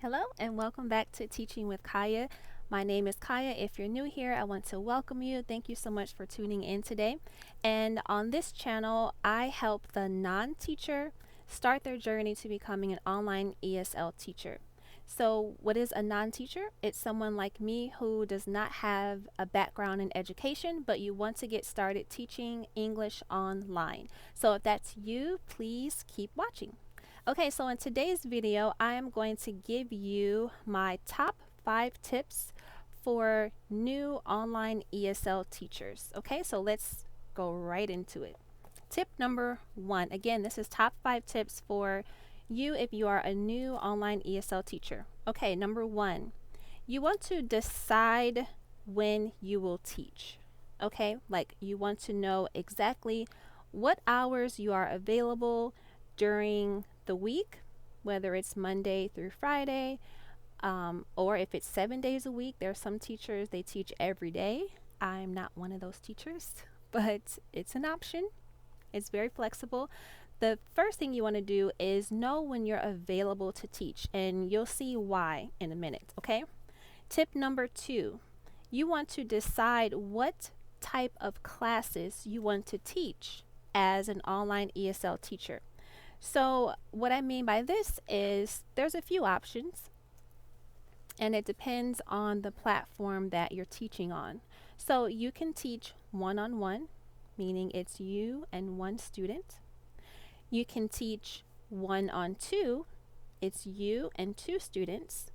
Hello and welcome back to Teaching with Kaya. My name is Kaya. If you're new here, I want to welcome you. Thank you so much for tuning in today. And on this channel, I help the non-teacher start their journey to becoming an online ESL teacher. So what is a non-teacher? It's someone like me who does not have a background in education, but you want to get started teaching English online. So if that's you, please keep watching. Okay, so in today's video, I am going to give you my top 5 tips for new online ESL teachers. Okay, so let's go right into it. Tip number 1. Again, this is top 5 tips for you if you are a new online ESL teacher. Okay, number 1. You want to decide when you will teach. Okay, like you want to know exactly what hours you are available during the week, whether it's Monday through Friday, or if it's 7 days a week. There are some teachers, they teach every day. I'm not one of those teachers, but it's an option. It's very flexible. The first thing you want to do is know when you're available to teach, and you'll see why in a minute, okay? Tip number 2, you want to decide what type of classes you want to teach as an online ESL teacher. So what I mean by this is there's a few options, and it depends on the platform that you're teaching on. So you can teach one-on-one, meaning it's you and one student. You can teach one-on-two, it's you and 2 students.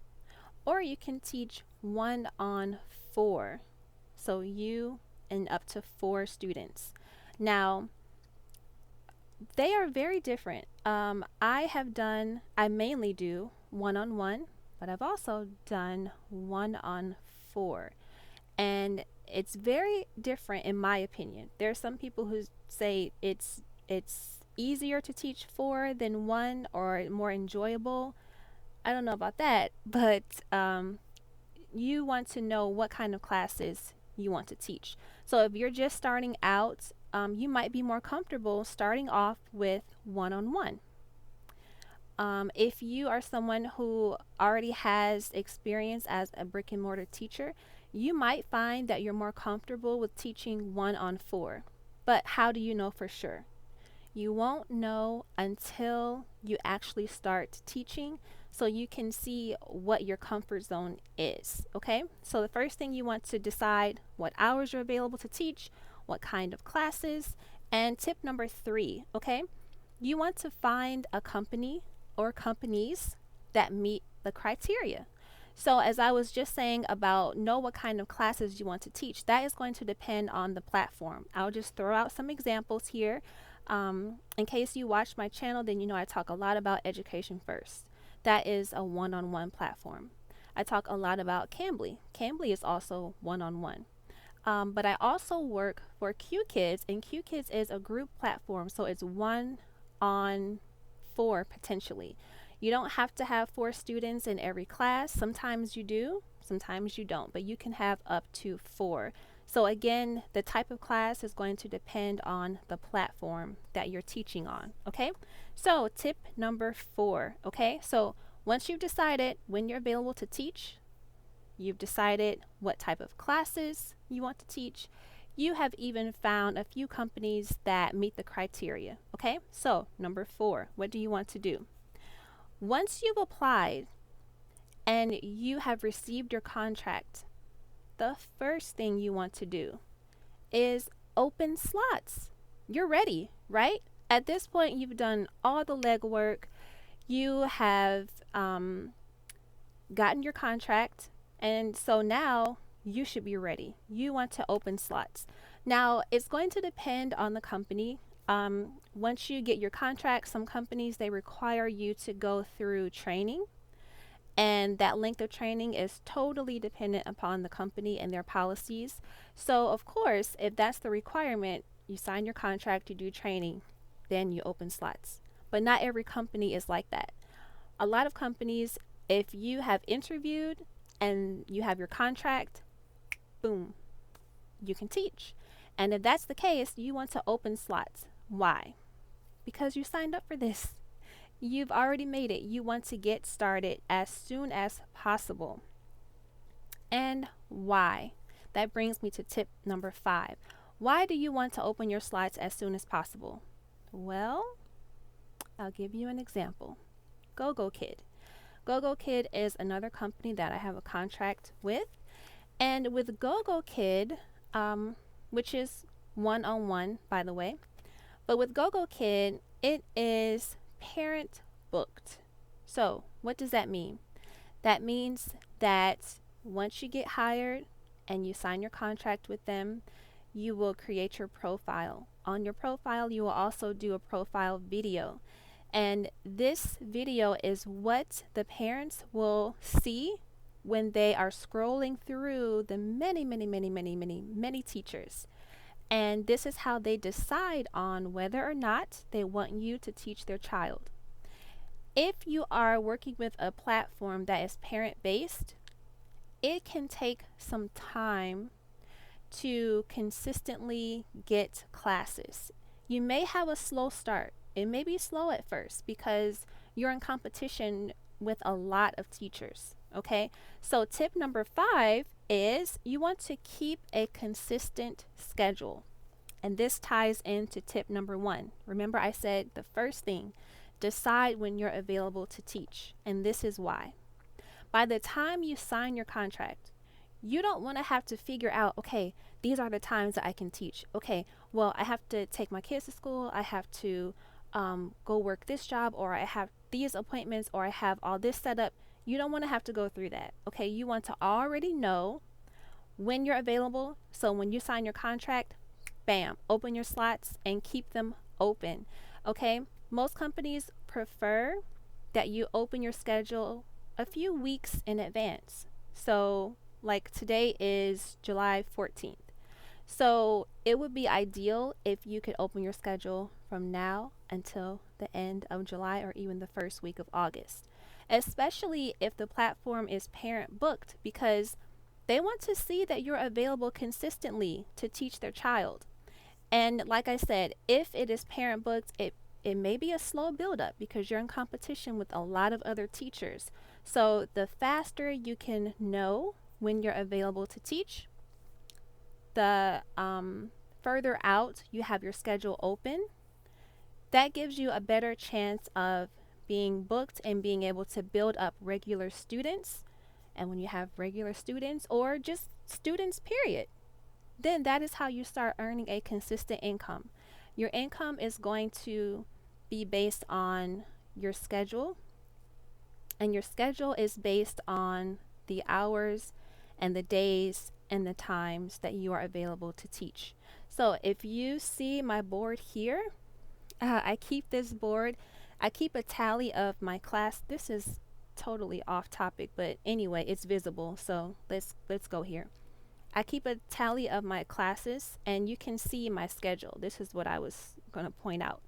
Or you can teach 1-on-4, so you and up to 4 students. Now, they are very different. I mainly do one-on-one, but I've also done 1-on-4. And it's very different in my opinion. There are some people who say it's easier to teach 4 than 1 or more enjoyable. I don't know about that, but you want to know what kind of classes you want to teach. So if you're just starting out, you might be more comfortable starting off with one-on-one. If you are someone who already has experience as a brick and mortar teacher, you might find that you're more comfortable with teaching 1-on-4. But how do you know for sure? You won't know until you actually start teaching, so you can see what your comfort zone is, okay? So the first thing you want to decide what hours you're available to teach, what kind of classes, and tip number 3, okay? You want to find a company or companies that meet the criteria. So as I was just saying about know what kind of classes you want to teach, that is going to depend on the platform. I'll just throw out some examples here. In case you watch my channel, then you know I talk a lot about education first. That is a one-on-one platform. I talk a lot about Cambly. Cambly is also one-on-one. But I also work for QKids, and QKids is a group platform, so it's 1-on-4 potentially. You don't have to have 4 students in every class. Sometimes you do, sometimes you don't, but you can have up to 4. So again, the type of class is going to depend on the platform that you're teaching on, okay? So tip number 4, okay? So once you've decided when you're available to teach, you've decided what type of classes you want to teach, you have even found a few companies that meet the criteria, okay? So number 4, what do you want to do? Once you've applied and you have received your contract, the first thing you want to do is open slots. You're ready, right? At this point, you've done all the legwork. You have gotten your contract, and so now you should be ready. You want to open slots. Now, it's going to depend on the company. Once you get your contract, some companies, they require you to go through training, and that length of training is totally dependent upon the company and their policies. So of course, if that's the requirement, you sign your contract, you do training, then you open slots. But not every company is like that. A lot of companies, if you have interviewed and you have your contract, boom, you can teach. And if that's the case, you want to open slots. Why? Because you signed up for this. You've already made it. You want to get started as soon as possible. And why? That brings me to tip number 5. Why do you want to open your slides as soon as possible? Well, I'll give you an example. GOGOKID. GOGOKID is another company that I have a contract with. And with GOGOKID, which is one-on-one, by the way, but with GOGOKID, it is parent booked. So what does that mean? That means that once you get hired and you sign your contract with them, you will create your profile. On your profile, you will also do a profile video. And this video is what the parents will see when they are scrolling through the many teachers. And this is how they decide on whether or not they want you to teach their child. If you are working with a platform that is parent-based, it can take some time to consistently get classes. You may have a slow start. It may be slow at first because you're in competition with a lot of teachers. Okay, so tip number 5 is you want to keep a consistent schedule. And this ties into tip number 1. Remember, I said the first thing, decide when you're available to teach. And this is why. By the time you sign your contract, you don't want to have to figure out, okay, these are the times that I can teach. Okay, well, I have to take my kids to school. I have to go work this job, or I have these appointments, or I have all this set up. You don't want to have to go through that. Okay, you want to already know when you're available. So when you sign your contract, bam, open your slots and keep them open. Okay, most companies prefer that you open your schedule a few weeks in advance. So like today is July 14th. So it would be ideal if you could open your schedule from now until the end of July or even the first week of August, especially if the platform is parent booked, because they want to see that you're available consistently to teach their child. And like I said, if it is parent booked, it may be a slow build-up because you're in competition with a lot of other teachers. So the faster you can know when you're available to teach, the further out you have your schedule open, that gives you a better chance of being booked and being able to build up regular students. And when you have regular students, or just students period, then that is how you start earning a consistent income. Your income is going to be based on your schedule, and your schedule is based on the hours and the days and the times that you are available to teach. So if you see my board here, I keep this board. I keep a tally of my class. This is totally off topic, but anyway, it's visible. So let's go here. I keep a tally of my classes, and you can see my schedule. This is what I was going to point out.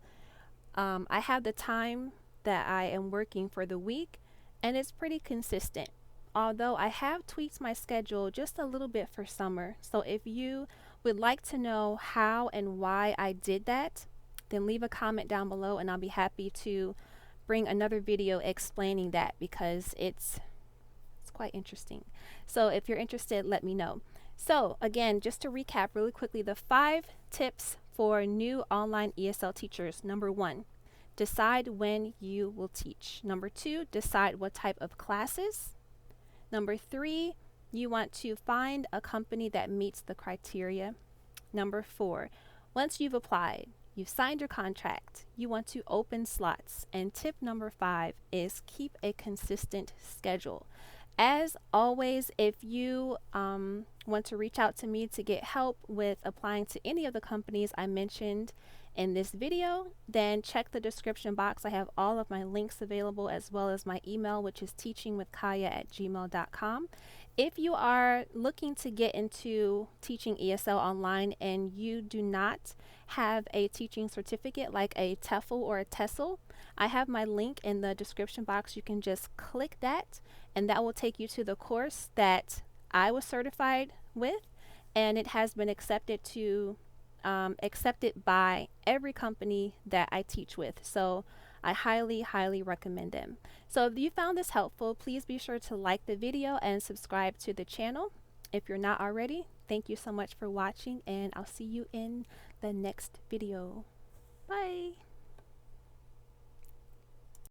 I have the time that I am working for the week, and it's pretty consistent. Although I have tweaked my schedule just a little bit for summer. So if you would like to know how and why I did that, then leave a comment down below and I'll be happy to bring another video explaining that, because it's quite interesting. So if you're interested, let me know. So again, just to recap really quickly, the 5 tips for new online ESL teachers. Number 1, decide when you will teach. Number 2, decide what type of classes. Number 3, you want to find a company that meets the criteria. Number 4, once you've applied, you've signed your contract, you want to open slots. And tip number 5 is keep a consistent schedule. As always, if you want to reach out to me to get help with applying to any of the companies I mentioned in this video, then check the description box. I have all of my links available, as well as my email, which is teachingwithkaya@gmail.com. If you are looking to get into teaching ESL online and you do not have a teaching certificate like a TEFL or a TESOL, I have my link in the description box. You can just click that, and that will take you to the course that I was certified with, and it has been accepted by every company that I teach with. So I highly, highly recommend them. So if you found this helpful, please be sure to like the video and subscribe to the channel. If you're not already, thank you so much for watching, and I'll see you in the next video. Bye.